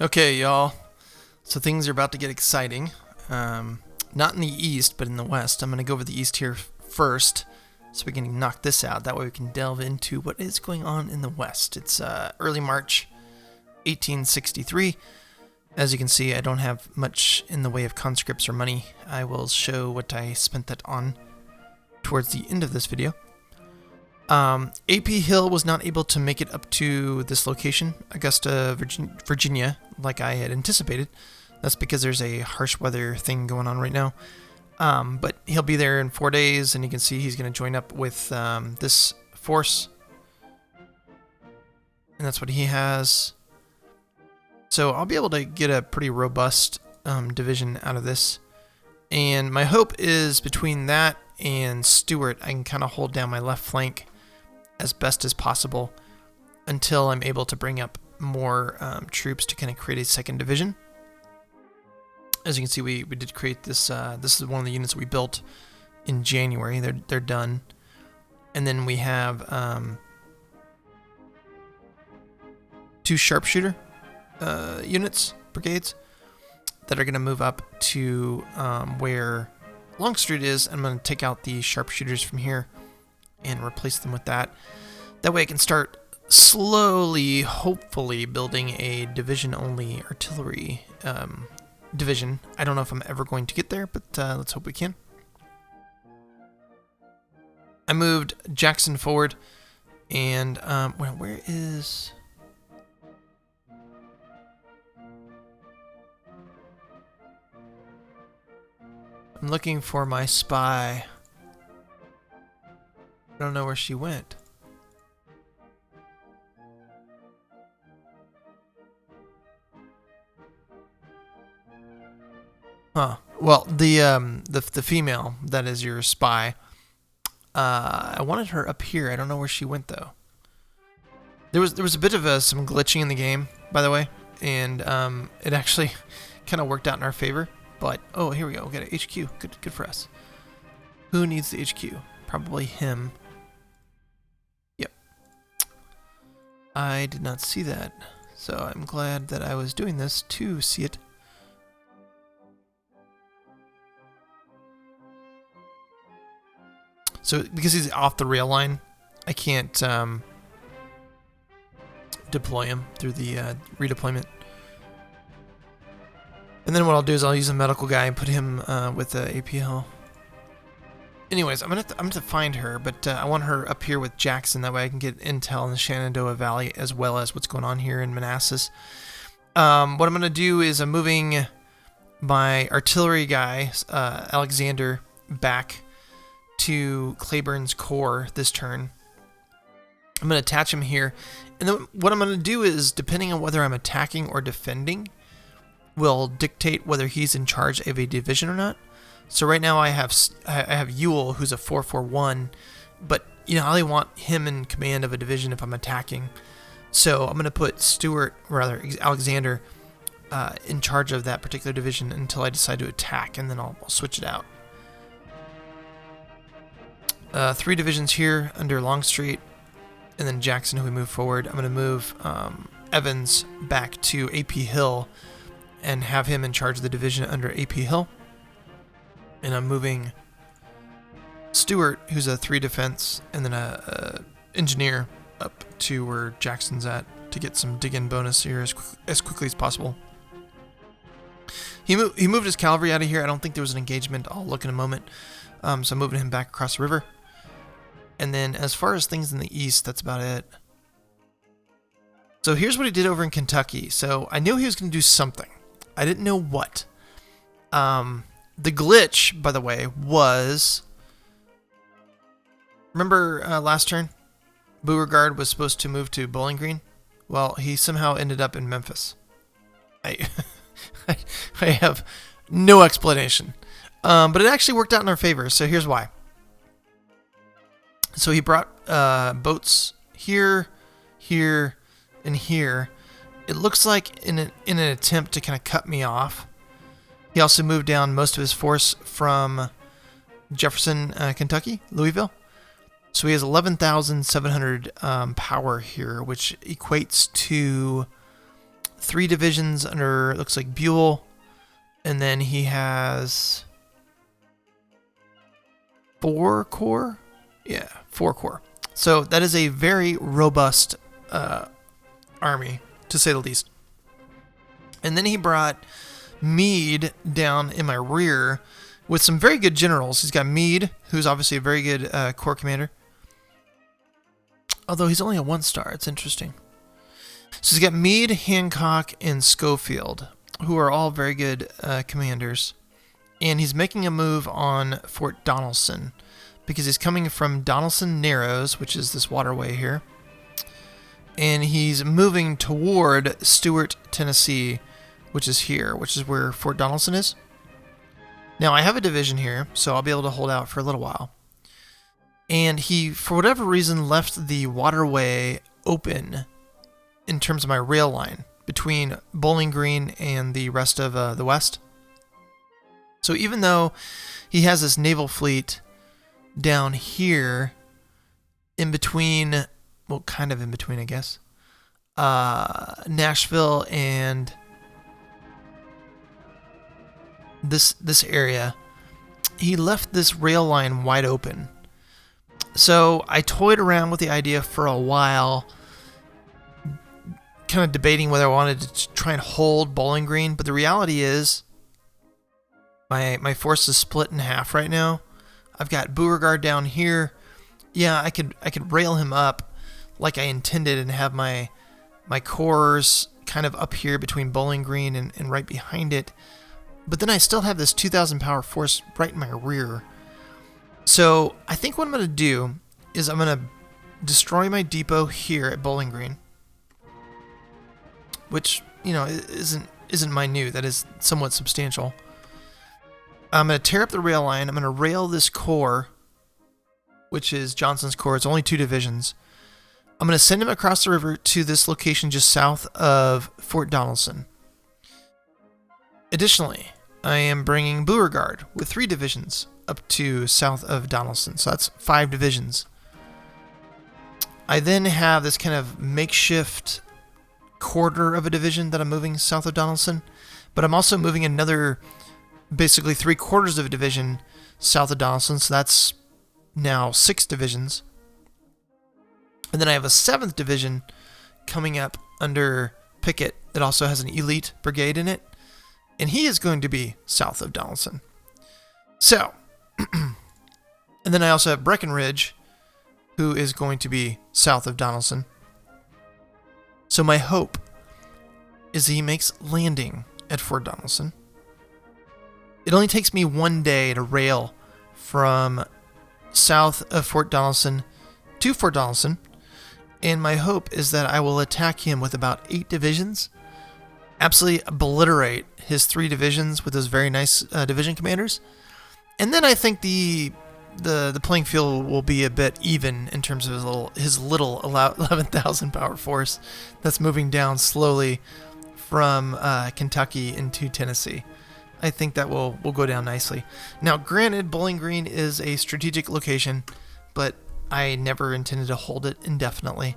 Okay, y'all. So things are about to get exciting. Not in the east, but in the west. I'm going to go over the east here first, so we can knock this out. That way we can delve into what is going on in the west. It's early March 1863. As you can see, I don't have much in the way of conscripts or money. I will show what I spent that on towards the end of this video. AP Hill was not able to make it up to this location, Augusta, Virginia, like I had anticipated. That's because there's a harsh weather thing going on right now. But he'll be there in 4 days, and you can see he's going to join up with this force. And that's what he has. So I'll be able to get a pretty robust division out of this. And my hope is between that and Stuart, I can kind of hold down my left flank as best as possible until I'm able to bring up more troops to kind of create a second division. As you can see, we did create this. This is one of the units we built in January. They're done, and then we have 2 sharpshooter brigades that are going to move up to where Longstreet is. I'm going to take out the sharpshooters from here and replace them with that. That way I can start slowly, hopefully, building a division-only artillery division. I don't know if I'm ever going to get there, but let's hope we can. I moved Jackson forward, and where is... I'm looking for my spy. I don't know where she went. Huh. Well, the female that is your spy. I wanted her up here. I don't know where she went though. There was a bit of some glitching in the game, by the way, and it actually kind of worked out in our favor. But oh, here we go. We got a HQ. Good for us. Who needs the HQ? Probably him. Yep. I did not see that, so I'm glad that I was doing this to see it. So because he's off the rail line, I can't deploy him through the redeployment. And then what I'll do is I'll use a medical guy and put him with the APL. Anyways, I'm gonna have to find her, but I want her up here with Jackson. That way I can get intel in the Shenandoah Valley as well as what's going on here in Manassas. What I'm gonna do is I'm moving my artillery guy, Alexander, back to Claiborne's Corps this turn. I'm gonna attach him here, and then what I'm gonna do is, depending on whether I'm attacking or defending, will dictate whether he's in charge of a division or not. So right now I have Ewell, who's a 441, but you know I only want him in command of a division if I'm attacking. So I'm gonna put Alexander in charge of that particular division until I decide to attack, and then I'll switch it out. 3 divisions here under Longstreet, and then Jackson, who we move forward. I'm gonna move Evans back to AP Hill and have him in charge of the division under AP Hill. And I'm moving Stuart, who's a 3 defense, and then a engineer up to where Jackson's at to get some dig-in bonus here as quickly as possible. He moved his cavalry out of here. I don't think there was an engagement. I'll look in a moment. So I'm moving him back across the river. And then as far as things in the east, that's about it. So here's what he did over in Kentucky. So I knew he was going to do something. I didn't know what. The glitch, by the way, was... Remember last turn? Beauregard was supposed to move to Bowling Green? Well, he somehow ended up in Memphis. I have no explanation. But it actually worked out in our favor, so here's why. So he brought boats here, here, and here. It looks like in an attempt to kind of cut me off. He also moved down most of his force from Jefferson, Kentucky, Louisville. So he has 11,700 power here, which equates to 3 divisions under, looks like Buell, and then he has 4 corps? Yeah, 4 corps. So that is a very robust army, to say the least. And then he brought Meade down in my rear with some very good generals. He's got Meade, who's obviously a very good corps commander. Although he's only a 1-star, it's interesting. So he's got Meade, Hancock, and Schofield, who are all very good commanders. And he's making a move on Fort Donelson, because he's coming from Donelson Narrows, which is this waterway here. And he's moving toward Stewart, Tennessee, which is here, which is where Fort Donelson is. Now, I have a division here, so I'll be able to hold out for a little while. And he, for whatever reason, left the waterway open in terms of my rail line between Bowling Green and the rest of the West. So even though he has this naval fleet down here in between, well, kind of in between, I guess, Nashville and this area, he left this rail line wide open. So I toyed around with the idea for a while, kind of debating whether I wanted to try and hold Bowling Green, but the reality is my force is split in half right now. I've got Beauregard down here. Yeah, I could rail him up like I intended and have my corps kind of up here between Bowling Green and right behind it. But then I still have this 2,000 power force right in my rear. So I think what I'm going to do is I'm going to destroy my depot here at Bowling Green, which, you know, isn't minute. That is somewhat substantial. I'm going to tear up the rail line. I'm going to rail this corps, which is Johnson's corps. It's only 2 divisions. I'm going to send him across the river to this location just south of Fort Donelson. Additionally, I am bringing Beauregard with 3 divisions up to south of Donelson. So that's 5 divisions. I then have this kind of makeshift quarter of a division that I'm moving south of Donelson, but I'm also moving another, basically 3/4 of a division south of Donelson. So that's now 6 divisions. And then I have a 7th division coming up under Pickett that also has an elite brigade in it. And he is going to be south of Donelson. So, and then I also have Breckinridge, who is going to be south of Donelson. So my hope is he makes landing at Fort Donelson. It only takes me 1 day to rail from south of Fort Donelson to Fort Donelson. And my hope is that I will attack him with about 8 divisions, absolutely obliterate his 3 divisions with those very nice division commanders, and then I think the playing field will be a bit even in terms of his little 11,000 power force that's moving down slowly from Kentucky into Tennessee. I think that will go down nicely. Now, granted, Bowling Green is a strategic location, but I never intended to hold it indefinitely.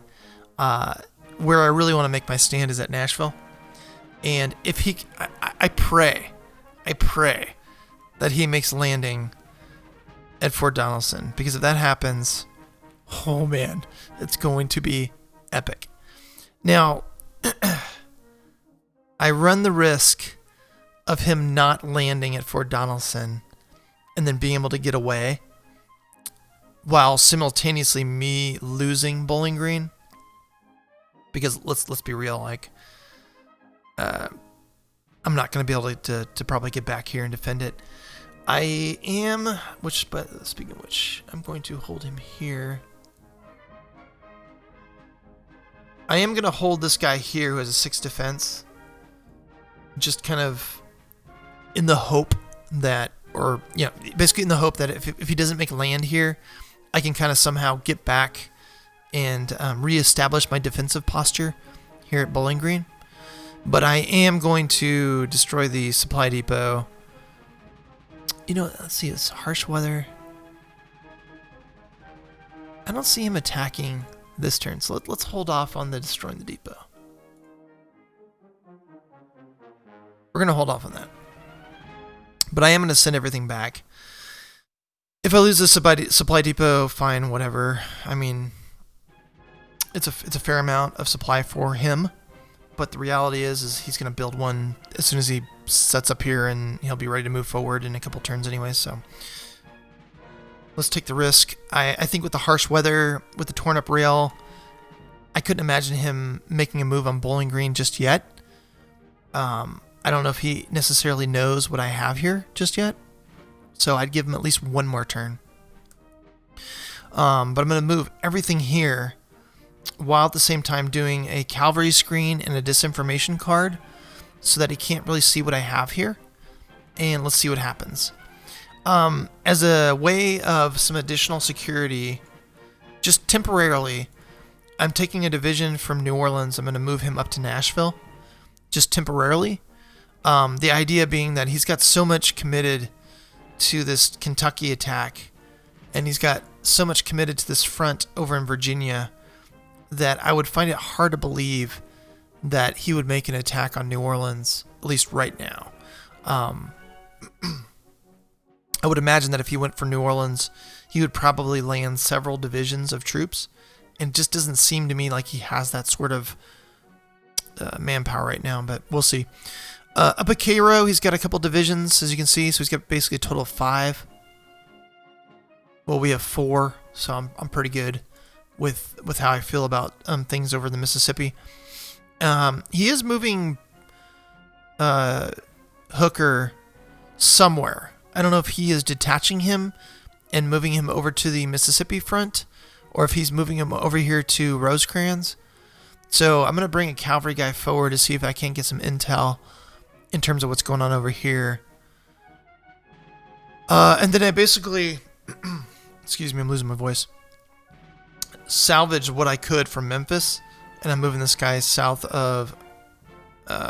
Where I really want to make my stand is at Nashville. And if he, I pray that he makes landing at Fort Donelson, because if that happens, oh man, it's going to be epic. Now, I run the risk of him not landing at Fort Donelson and then being able to get away, while simultaneously me losing Bowling Green. Because let's be real, like, I'm not going to be able to probably get back here and defend it. I am, but speaking of which, I'm going to hold him here. I am going to hold this guy here who has a 6 defense, just kind of in the hope that, or yeah, basically in the hope that if he doesn't make land here, I can kind of somehow get back and reestablish my defensive posture here at Bowling Green. But I am going to destroy the supply depot. You know, let's see, it's harsh weather. I don't see him attacking this turn, so let's hold off on the destroying the depot. We're going to hold off on that. But I am going to send everything back. If I lose the supply depot, fine, whatever. I mean, it's a fair amount of supply for him. But the reality is he's going to build one as soon as he sets up here, and he'll be ready to move forward in a couple turns anyway. So let's take the risk. I think with the harsh weather, with the torn up rail, I couldn't imagine him making a move on Bowling Green just yet. I don't know if he necessarily knows what I have here just yet. So I'd give him at least one more turn. But I'm going to move everything here while at the same time doing a cavalry screen and a disinformation card so that he can't really see what I have here. And let's see what happens. As a way of some additional security, just temporarily, I'm taking a division from New Orleans. I'm going to move him up to Nashville, just temporarily. The idea being that he's got so much committed to this Kentucky attack, and he's got so much committed to this front over in Virginia, that I would find it hard to believe that he would make an attack on New Orleans, at least right now. I would imagine that if he went for New Orleans, he would probably land several divisions of troops, and it just doesn't seem to me like he has that sort of manpower right now, but we'll see. Up at Cairo, he's got a couple divisions, as you can see, so he's got basically a total of 5. Well, we have 4, so I'm pretty good with how I feel about things over the Mississippi. He is moving Hooker somewhere. I don't know if he is detaching him and moving him over to the Mississippi front, or if he's moving him over here to Rosecrans. So I'm going to bring a cavalry guy forward to see if I can't get some intel in terms of what's going on over here. And then I basically, excuse me, I'm losing my voice, salvage what I could from Memphis, and I'm moving this guy south of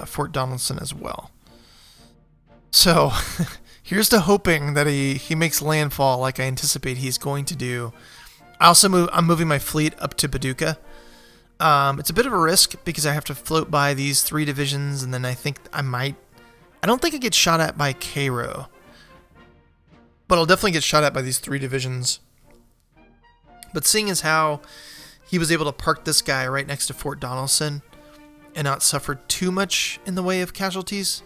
Fort Donelson as well. So here's to hoping that he makes landfall like I anticipate he's going to do. I'm moving my fleet up to Paducah. It's a bit of a risk because I have to float by these 3 divisions, and then I think I don't think I get shot at by Cairo, but I'll definitely get shot at by these 3 divisions. But seeing as how he was able to park this guy right next to Fort Donelson and not suffer too much in the way of casualties,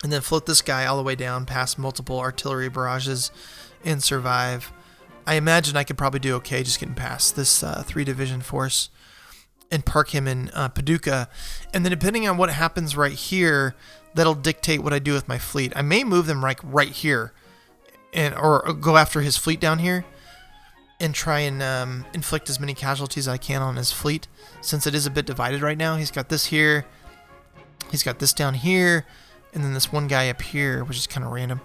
and then float this guy all the way down past multiple artillery barrages and survive, I imagine I could probably do okay just getting past this 3-division force and park him in Paducah. And then depending on what happens right here, that'll dictate what I do with my fleet. I may move them right here, or go after his fleet down here and try and inflict as many casualties as I can on his fleet, since it is a bit divided right now. He's got this here, he's got this down here, and then this one guy up here, which is kind of random.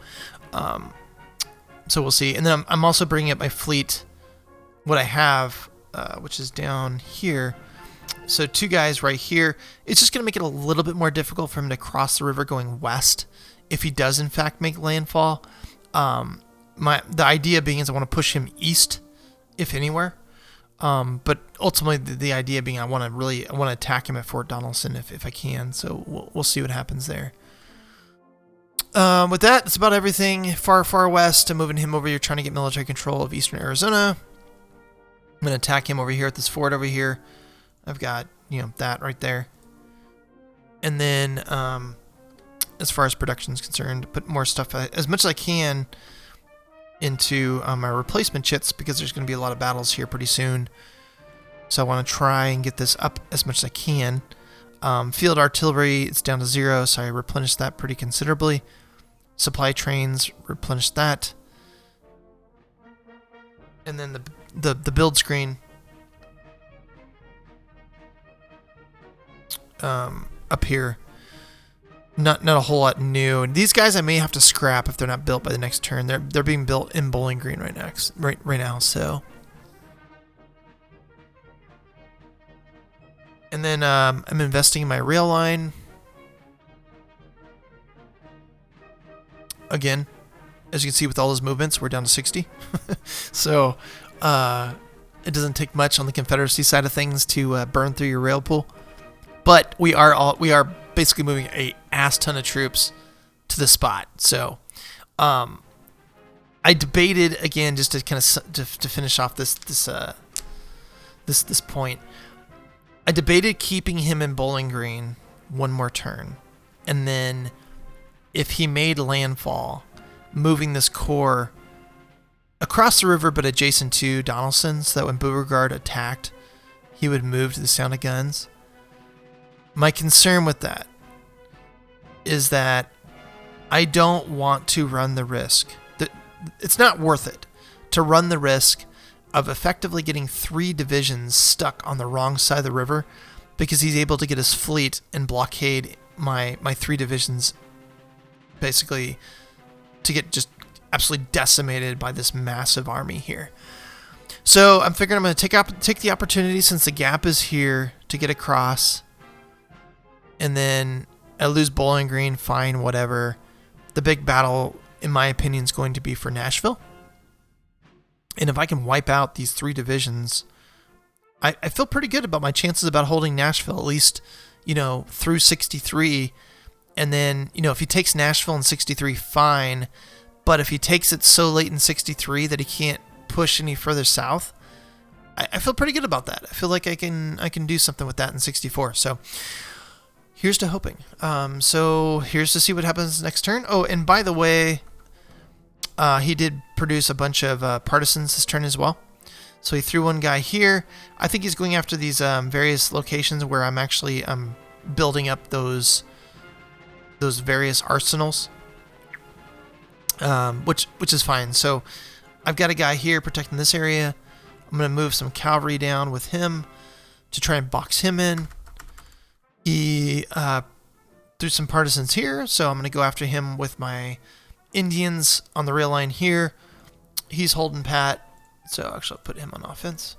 So we'll see. And then I'm also bringing up my fleet, what I have, which is down here. So 2 guys right here. It's just going to make it a little bit more difficult for him to cross the river going west if he does in fact make landfall. The idea being is I want to push him east, if anywhere. But ultimately the idea being I want to attack him at Fort Donelson if I can. So we'll see what happens there. With that, that's about everything. Far west, I'm moving him over here, trying to get military control of eastern Arizona. I'm going to attack him over here at this fort over here. I've got, that right there. And then, as far as production is concerned, put more stuff, as much as I can, into my replacement chits, because there's going to be a lot of battles here pretty soon. So I want to try and get this up as much as I can. Field artillery, it's down to 0, so I replenished that pretty considerably. Supply trains, replenished that. And then the build screen up here, not a whole lot new. And these guys I may have to scrap if they're not built by the next turn. They're being built in Bowling Green right now. So, and then I'm investing in my rail line. Again, as you can see with all those movements, we're down to 60. So it doesn't take much on the Confederacy side of things to burn through your rail pool. But we are basically moving a ass ton of troops to the spot. So I debated again, just to kind of to finish off this point. I debated keeping him in Bowling Green one more turn, and then if he made landfall, moving this corps across the river but adjacent to Donelson, so that when Beauregard attacked, he would move to the sound of guns. My concern with that is that I don't want to run the risk. It's not worth it to run the risk of effectively getting 3 divisions stuck on the wrong side of the river because he's able to get his fleet and blockade my 3 divisions, basically to get just absolutely decimated by this massive army here. So I'm figuring I'm going to take the opportunity, since the gap is here, to get across, and then I lose Bowling Green, fine, whatever. The big battle, in my opinion, is going to be for Nashville. And if I can wipe out these 3 divisions, I feel pretty good about my chances about holding Nashville, at least, through 63. And then, if he takes Nashville in 63, fine. But if he takes it so late in 63 that he can't push any further south, I feel pretty good about that. I feel like I can do something with that in 64. So here's to hoping. So here's to see what happens next turn. Oh, and by the way, he did produce a bunch of partisans this turn as well. So he threw one guy here. I think he's going after these various locations where I'm actually building up those various arsenals, which is fine. So I've got a guy here protecting this area. I'm going to move some cavalry down with him to try and box him in. He threw some partisans here, so I'm going to go after him with my Indians on the rail line here. He's holding pat, so actually I'll put him on offense.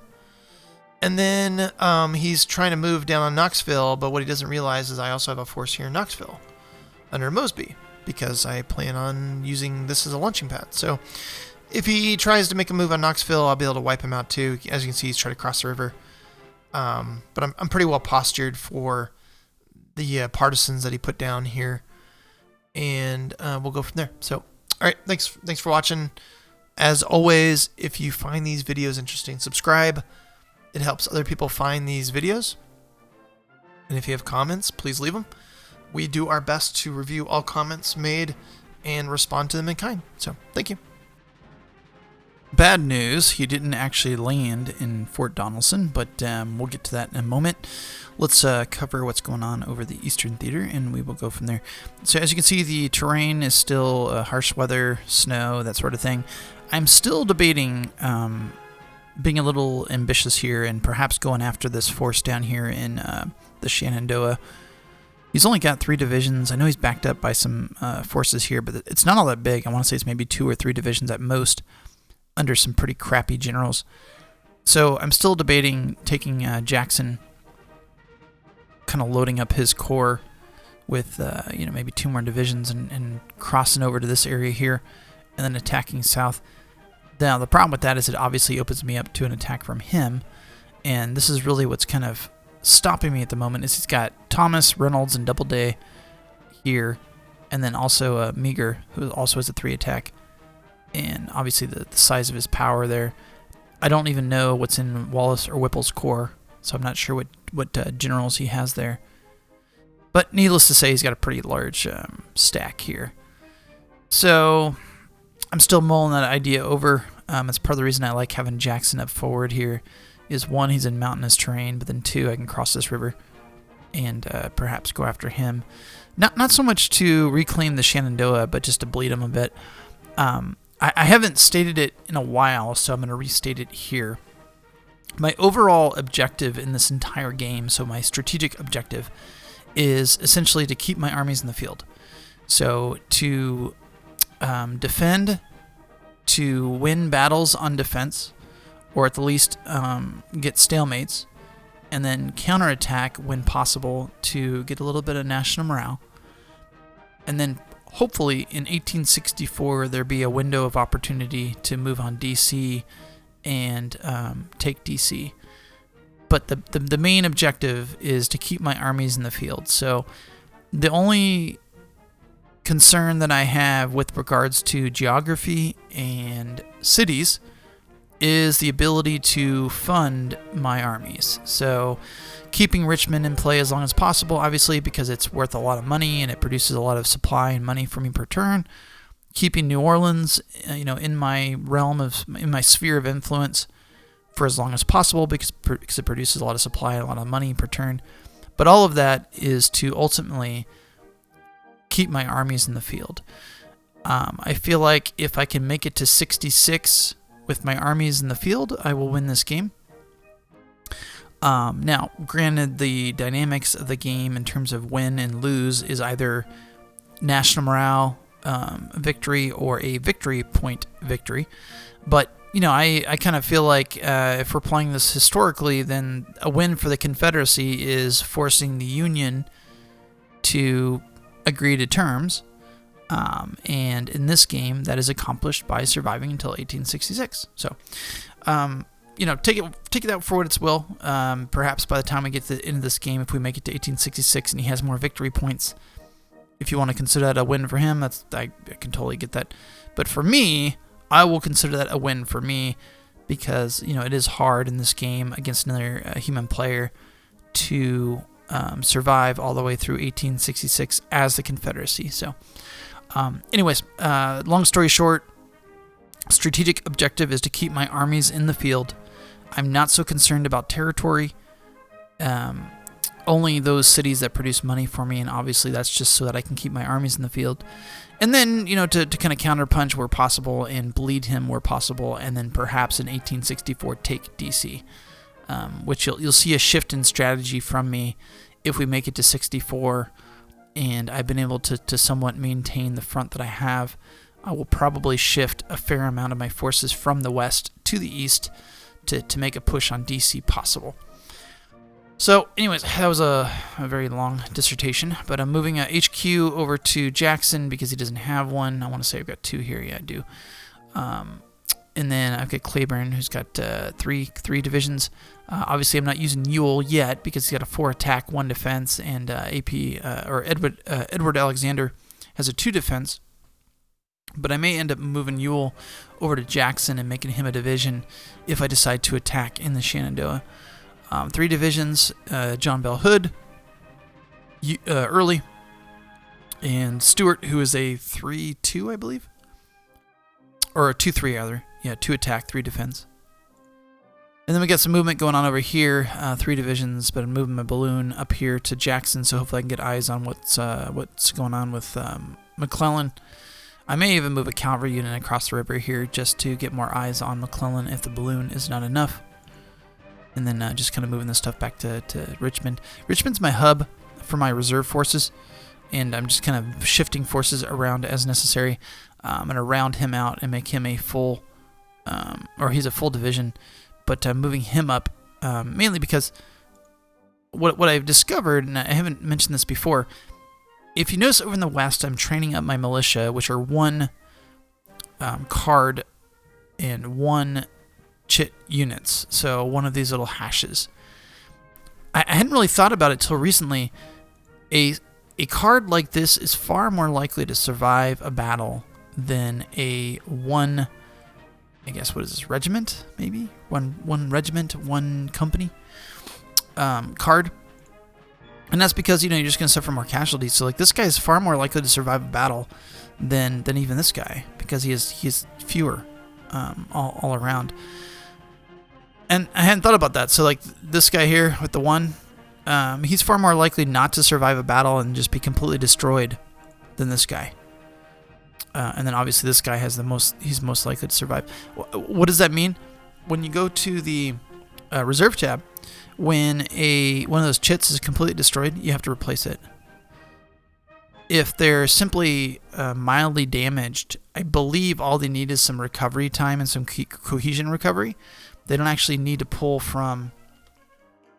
And then he's trying to move down on Knoxville, but what he doesn't realize is I also have a force here in Knoxville under Mosby, because I plan on using this as a launching pad. So if he tries to make a move on Knoxville, I'll be able to wipe him out too. As you can see, he's trying to cross the river. But I'm pretty well postured for the partisans that he put down here, and we'll go from there. So, all right, thanks for watching. As always, if you find these videos interesting, subscribe. It helps other people find these videos. And if you have comments, please leave them. We do our best to review all comments made and respond to them in kind. So, thank you. Bad news, he didn't actually land in Fort Donelson, but we'll get to that in a moment. Let's cover what's going on over the Eastern Theater, and we will go from there. So as you can see, the terrain is still harsh weather, snow, that sort of thing. I'm still debating being a little ambitious here and perhaps going after this force down here in the Shenandoah. He's only got 3 divisions. I know he's backed up by some forces here, but it's not all that big. I want to say it's maybe 2 or 3 divisions at most, under some pretty crappy generals. So I'm still debating taking Jackson, kind of loading up his corps with maybe 2 more divisions and crossing over to this area here and then attacking south. Now the problem with that is it obviously opens me up to an attack from him, and this is really what's kind of stopping me at the moment. Is he's got Thomas, Reynolds, and Doubleday here, and then also Meagher, who also has a 3 attack. And obviously the size of his power there. I don't even know what's in Wallace or Whipple's corps, so I'm not sure what generals he has there. But needless to say, he's got a pretty large stack here. So I'm still mulling that idea over. It's part of the reason I like having Jackson up forward here. Is 1, he's in mountainous terrain, but then 2, I can cross this river and perhaps go after him. Not so much to reclaim the Shenandoah, but just to bleed him a bit. I haven't stated it in a while, so I'm going to restate it here. My overall objective in this entire game, so my strategic objective, is essentially to keep my armies in the field. So to defend, to win battles on defense, or at the least get stalemates, and then counterattack when possible to get a little bit of national morale, and then hopefully in 1864 there be a window of opportunity to move on DC and take DC. But the main objective is to keep my armies in the field. So The only concern that I have with regards to geography and cities is the ability to fund my armies. So keeping Richmond in play as long as possible, obviously, because it's worth a lot of money and it produces a lot of supply and money for me per turn. Keeping New Orleans, in my realm in my sphere of influence for as long as possible because it produces a lot of supply and a lot of money per turn. But all of that is to ultimately keep my armies in the field. I feel like if I can make it to 66 with my armies in the field, I will win this game. Now, granted, the dynamics of the game in terms of win and lose is either national morale victory or a victory point victory. But, I kind of feel like if we're playing this historically, then a win for the Confederacy is forcing the Union to agree to terms. And in this game, that is accomplished by surviving until 1866. So, take it out for what it's will. Perhaps by the time we get to the end of this game, if we make it to 1866 and he has more victory points, if you want to consider that a win for him, I can totally get that. But for me, I will consider that a win for me because, it is hard in this game against another human player to survive all the way through 1866 as the Confederacy. So, anyways, long story short, strategic objective is to keep my armies in the field. I'm not so concerned about territory. Only those cities that produce money for me, and obviously that's just so that I can keep my armies in the field. And then, to kind of counterpunch where possible and bleed him where possible, and then perhaps in 1864 take DC, which you'll see a shift in strategy from me if we make it to 64, and I've been able to somewhat maintain the front that I have. I will probably shift a fair amount of my forces from the west to the east to make a push on DC possible. So, anyways, that was a very long dissertation, but I'm moving HQ over to Jackson because he doesn't have one. I want to say I've got 2 here. Yeah, I do. And then I've got Claiborne, who's got three divisions. Obviously, I'm not using Ewell yet because he's got a 4 attack, 1 defense, and Edward Alexander has a 2 defense. But I may end up moving Ewell over to Jackson and making him a division if I decide to attack in the Shenandoah. 3 divisions, John Bell Hood, Early, and Stewart, who is a 3-2, I believe. Or a 2-3, rather. Yeah, 2 attack, 3 defense. And then we got some movement going on over here, 3 divisions, but I'm moving my balloon up here to Jackson, so hopefully I can get eyes on what's going on with McClellan. I may even move a cavalry unit across the river here just to get more eyes on McClellan if the balloon is not enough. And then just kind of moving this stuff back to Richmond. Richmond's my hub for my reserve forces, and I'm just kind of shifting forces around as necessary. I'm going to round him out and make him a full, he's a full division, but I'm moving him up mainly because what I've discovered, and I haven't mentioned this before, if you notice over in the west, I'm training up my militia, which are 1 card and 1 chit units, so one of these little hashes. I hadn't really thought about it till recently. A card like this is far more likely to survive a battle than a 1, I guess, what is this, regiment, maybe? One regiment, 1 company card. And that's because, you're just going to suffer more casualties. So, this guy is far more likely to survive a battle than even this guy, because he has fewer all around. And I hadn't thought about that. So, this guy here with the 1, he's far more likely not to survive a battle and just be completely destroyed than this guy. And then, obviously, this guy has he's most likely to survive. What does that mean? When you go to the reserve tab, when one of those chits is completely destroyed, you have to replace it. If they're simply mildly damaged, I believe all they need is some recovery time and some cohesion recovery. They don't actually need to pull from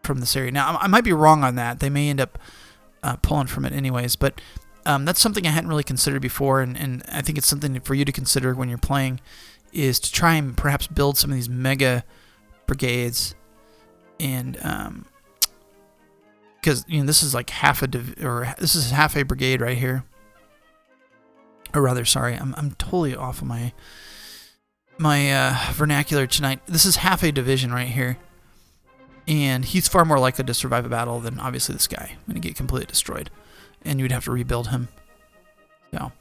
this area. Now, I might be wrong on that. They may end up pulling from it anyways, but that's something I hadn't really considered before, and I think it's something for you to consider when you're playing, is to try and perhaps build some of these mega brigades and because this is like half a this is half a brigade right here. Or rather, sorry, I'm totally off of my vernacular tonight. This is half a division right here, and he's far more likely to survive a battle than obviously this guy. I'm gonna get completely destroyed, and you'd have to rebuild him. So,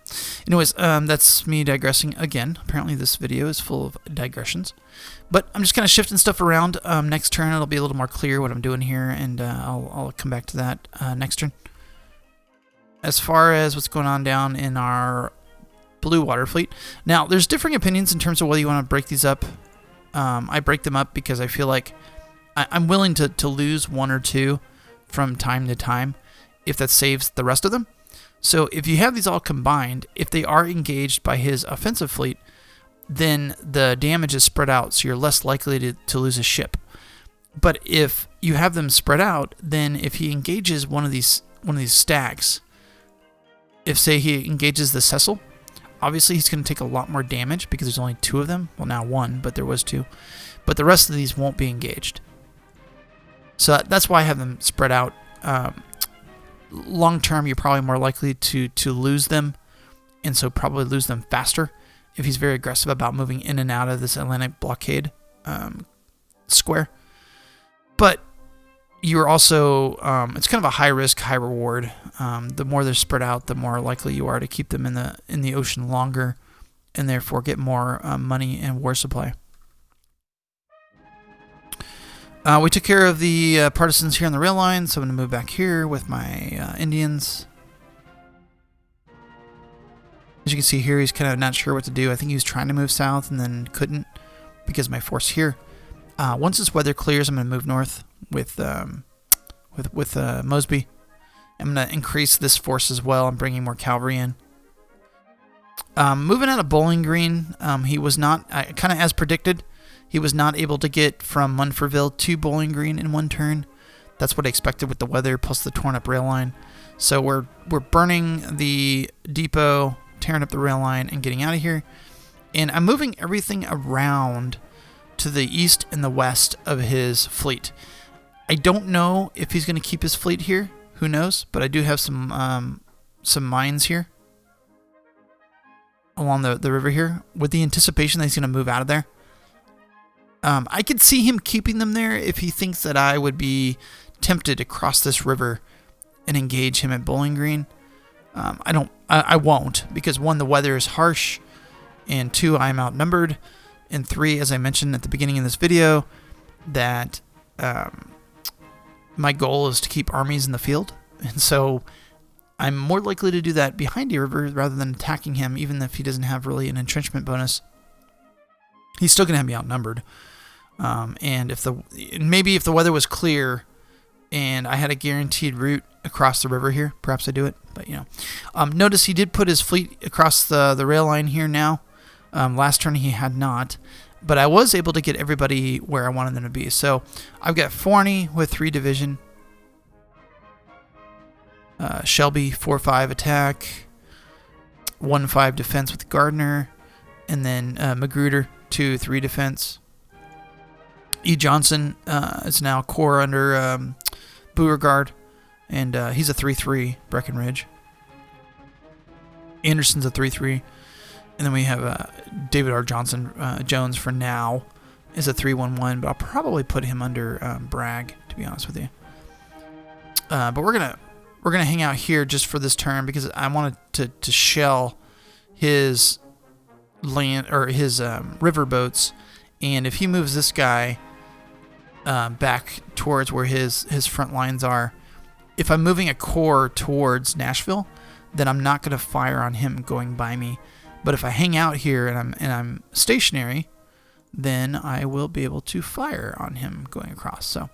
anyways, that's me digressing again. Apparently, this video is full of digressions, but I'm just kind of shifting stuff around. Next turn, it'll be a little more clear what I'm doing here, and I'll come back to that next turn. As far as what's going on down in our blue water fleet. Now, there's differing opinions in terms of whether you want to break these up. I break them up because I feel like I'm willing to lose one or two from time to time if that saves the rest of them. So if you have these all combined, if they are engaged by his offensive fleet, then the damage is spread out, so you're less likely to lose a ship. But if you have them spread out, then if he engages one of these stacks, if say he engages the Cecil, obviously he's going to take a lot more damage because there's only two of them. Well, now one, but there was two. But the rest of these won't be engaged. So that's why I have them spread out. Long term, you're probably more likely to lose them, and so probably lose them faster if he's very aggressive about moving in and out of this Atlantic blockade square. But you're also, it's kind of a high risk, high reward. The more they're spread out, the more likely you are to keep them in the ocean longer, and therefore get more money and war supply. We took care of the partisans here on the rail line, so I'm going to move back here with my Indians. As you can see here, he's kind of not sure what to do. I think he was trying to move south and then couldn't because of my force here. Once this weather clears, I'm going to move north with Mosby. I'm going to increase this force as well. I'm bringing more cavalry in. Moving out of Bowling Green, he was not, kind of as predicted, he was not able to get from Munfordville to Bowling Green in one turn. That's what I expected with the weather, plus the torn up rail line. So we're burning the depot, tearing up the rail line, and getting out of here. And I'm moving everything around to the east and the west of his fleet. I don't know if he's going to keep his fleet here. Who knows? But I do have some mines here along the river here with the anticipation that he's going to move out of there. I could see him keeping them there if he thinks that I would be tempted to cross this river and engage him at Bowling Green. I won't, because one, the weather is harsh, and two, I'm outnumbered, and three, as I mentioned at the beginning of this video, that my goal is to keep armies in the field, and so I'm more likely to do that behind a river rather than attacking him, even if he doesn't have really an entrenchment bonus. He's still going to have me outnumbered. And maybe if the weather was clear and I had a guaranteed route across the river here, perhaps I do it. But notice he did put his fleet across the rail line here now. Last turn he had not, but I was able to get everybody where I wanted them to be. So I've got Forney with 3 division, Shelby 4-5 attack, 1-5 defense with Gardner, and then Magruder 2-3 defense. E. Johnson is now core under Beauregard, and he's a 3-3 Breckenridge. Anderson's a 3-3, and then we have David R. Jones for now is a 3-1-1, but I'll probably put him under Bragg, to be honest with you. But we're gonna hang out here just for this turn because I wanted to shell his land or his river boats, and if he moves this guy back towards where his front lines are, if I'm moving a corps towards Nashville, then I'm not going to fire on him going by me. But if I hang out here and I'm stationary, then I will be able to fire on him going across. So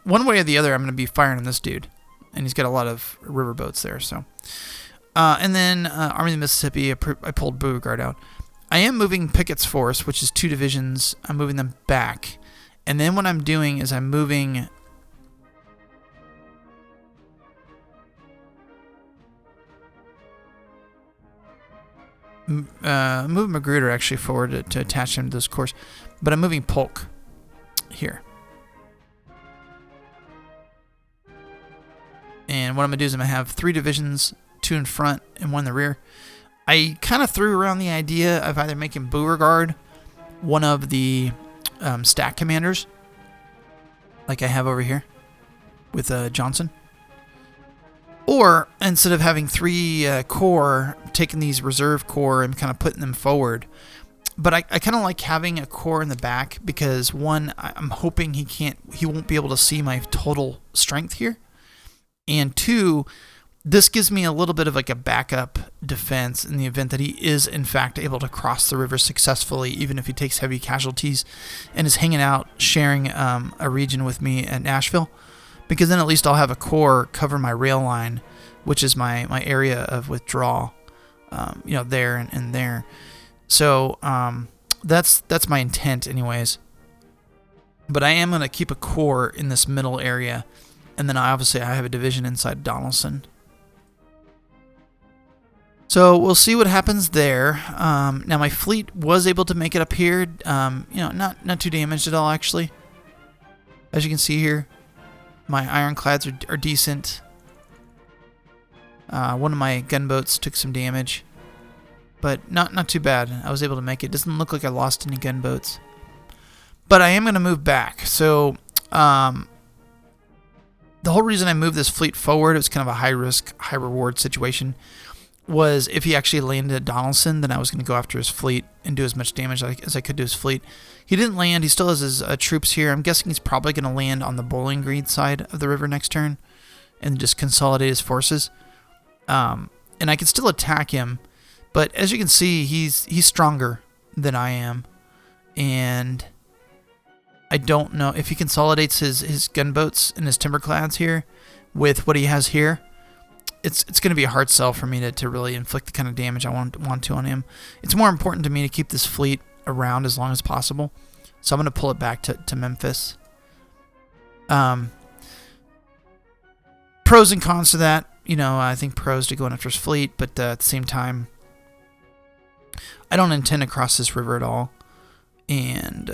one way or the other, I'm going to be firing on this dude, and he's got a lot of river boats there. So and then Army of the Mississippi, I pulled Beauregard out. I am moving Pickett's force, which is 2 divisions. I'm moving them back. And then what I'm doing is I'm moving Magruder actually forward to attach him to this course. But I'm moving Polk here. what I'm going to do is I'm going to have 3 divisions, 2 in front and 1 in the rear. I kind of threw around the idea of either making Beauregard one of the stack commanders, like I have over here with Johnson. Or instead of having 3 corps, taking these reserve corps and kind of putting them forward. But I kind of like having a corps in the back because, one, I'm hoping he won't be able to see my total strength here. And 2, this gives me a little bit of like a backup defense in the event that he is in fact able to cross the river successfully, even if he takes heavy casualties and is hanging out sharing a region with me at Nashville. Because then at least I'll have a corps cover my rail line, which is my area of withdrawal, there and there. So that's my intent anyways. But I am going to keep a corps in this middle area, and then obviously I have a division inside Donelson. So we'll see what happens there. Now my fleet was able to make it up here, not too damaged at all actually. As you can see here. My ironclads are decent. One of my gunboats took some damage, but not too bad. I was able to make it. Doesn't look like I lost any gunboats. But I am going to move back. So the whole reason I moved this fleet forward, it was kind of a high risk, high reward situation, was if he actually landed at Donelson, then I was going to go after his fleet and do as much damage as I could to his fleet. He didn't land. He still has his troops here. I'm guessing he's probably going to land on the Bowling Green side of the river next turn and just consolidate his forces. And I can still attack him, but as you can see, he's stronger than I am. And I don't know if he consolidates his gunboats and his timberclads here with what he has here. It's going to be a hard sell for me to really inflict the kind of damage I want to on him. It's more important to me to keep this fleet around as long as possible. So I'm going to pull it back to Memphis. Pros and cons to that. I think pros to going after his fleet, but at the same time, I don't intend to cross this river at all. And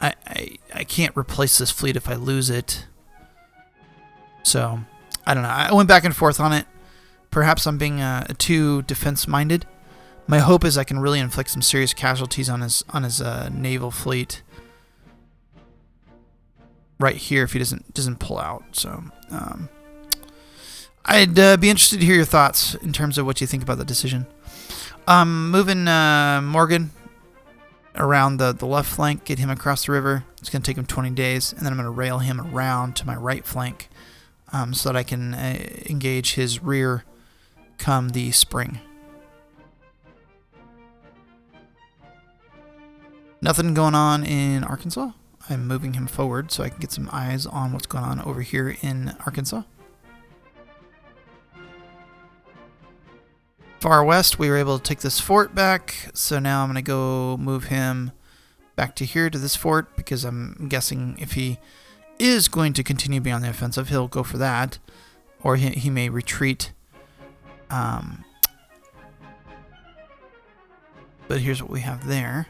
I can't replace this fleet if I lose it. So I don't know. I went back and forth on it. Perhaps I'm being too defense-minded. My hope is I can really inflict some serious casualties on his naval fleet right here if he doesn't pull out. So I'd be interested to hear your thoughts in terms of what you think about the decision. Moving Morgan around the left flank, get him across the river. It's going to take him 20 days, and then I'm going to rail him around to my right flank. So that I can engage his rear come the spring. Nothing going on in Arkansas. I'm moving him forward so I can get some eyes on what's going on over here in Arkansas. Far west, we were able to take this fort back, so now I'm going to go move him back to here to this fort because I'm guessing if he is going to continue being on the offensive, he'll go for that, or he may retreat. But here's what we have there.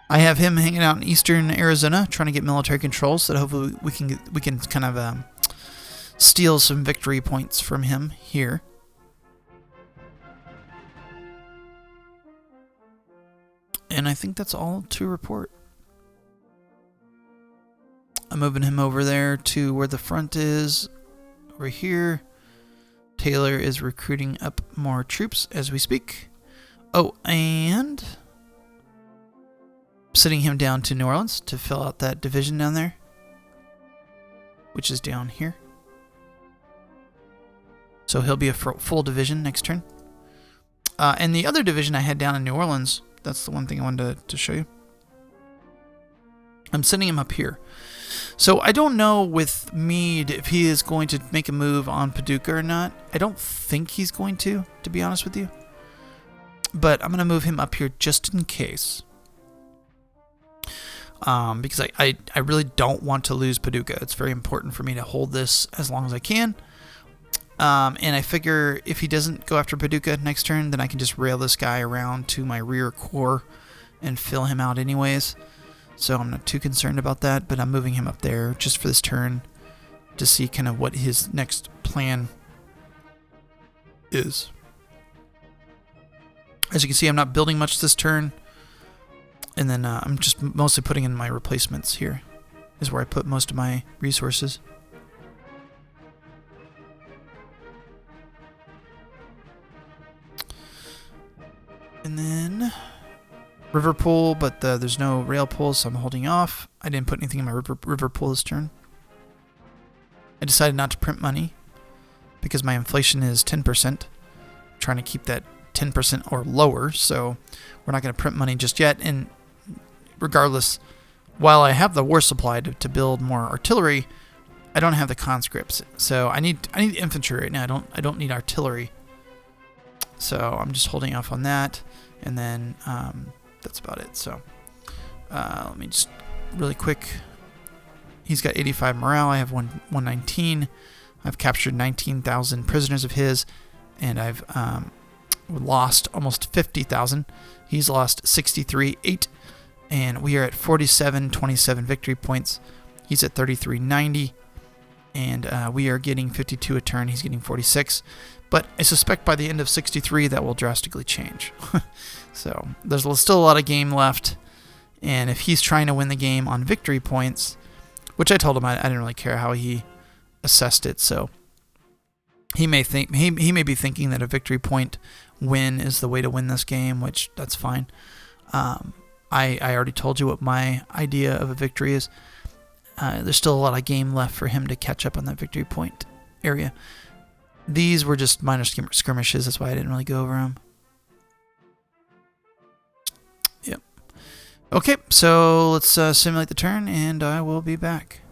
I have him hanging out in eastern Arizona, trying to get military control, so that hopefully we can kind of steal some victory points from him here. And I think that's all to report. I'm moving him over there to where the front is, over here. Taylor is recruiting up more troops as we speak. Oh, and sending him down to New Orleans to fill out that division down there, which is down here. So he'll be a full division next turn. And the other division I had down in New Orleans, that's the one thing I wanted to show you. I'm sending him up here. So I don't know with Meade if he is going to make a move on Paducah or not. I don't think he's going to be honest with you. But I'm going to move him up here just in case. Because I really don't want to lose Paducah. It's very important for me to hold this as long as I can. And I figure if he doesn't go after Paducah next turn, then I can just rail this guy around to my rear corps and fill him out anyways. so I'm not too concerned about that, but I'm moving him up there just for this turn to see kind of what his next plan is. As you can see, I'm not building much this turn, and then I'm just mostly putting in my replacements here, is where I put most of my resources. And then river pool, but there's no rail pool, so I'm holding off. I didn't put anything in my river pool this turn. I decided not to print money because my inflation is 10%. I'm trying to keep that 10% or lower, so we're not going to print money just yet. And regardless, while I have the war supply to build more artillery, I don't have the conscripts. So I need infantry right now. I don't need artillery. So I'm just holding off on that, and then that's about it. So let me just really quick. He's got 85 morale. I have 119. I've captured 19,000 prisoners of his, and I've lost almost 50,000. He's lost 63.8, and we are at 47.27 victory points. He's at 33.90, and we are getting 52 a turn. He's getting 46. But I suspect by the end of 63 that will drastically change. So there's still a lot of game left. And if he's trying to win the game on victory points, which I told him I didn't really care how he assessed it, so he may think he may be thinking that a victory point win is the way to win this game, which that's fine. I already told you what my idea of a victory is. There's still a lot of game left for him to catch up on that victory point area. These were just minor skirmishes, that's why I didn't really go over them. Yep. Okay, so let's simulate the turn, and I will be back.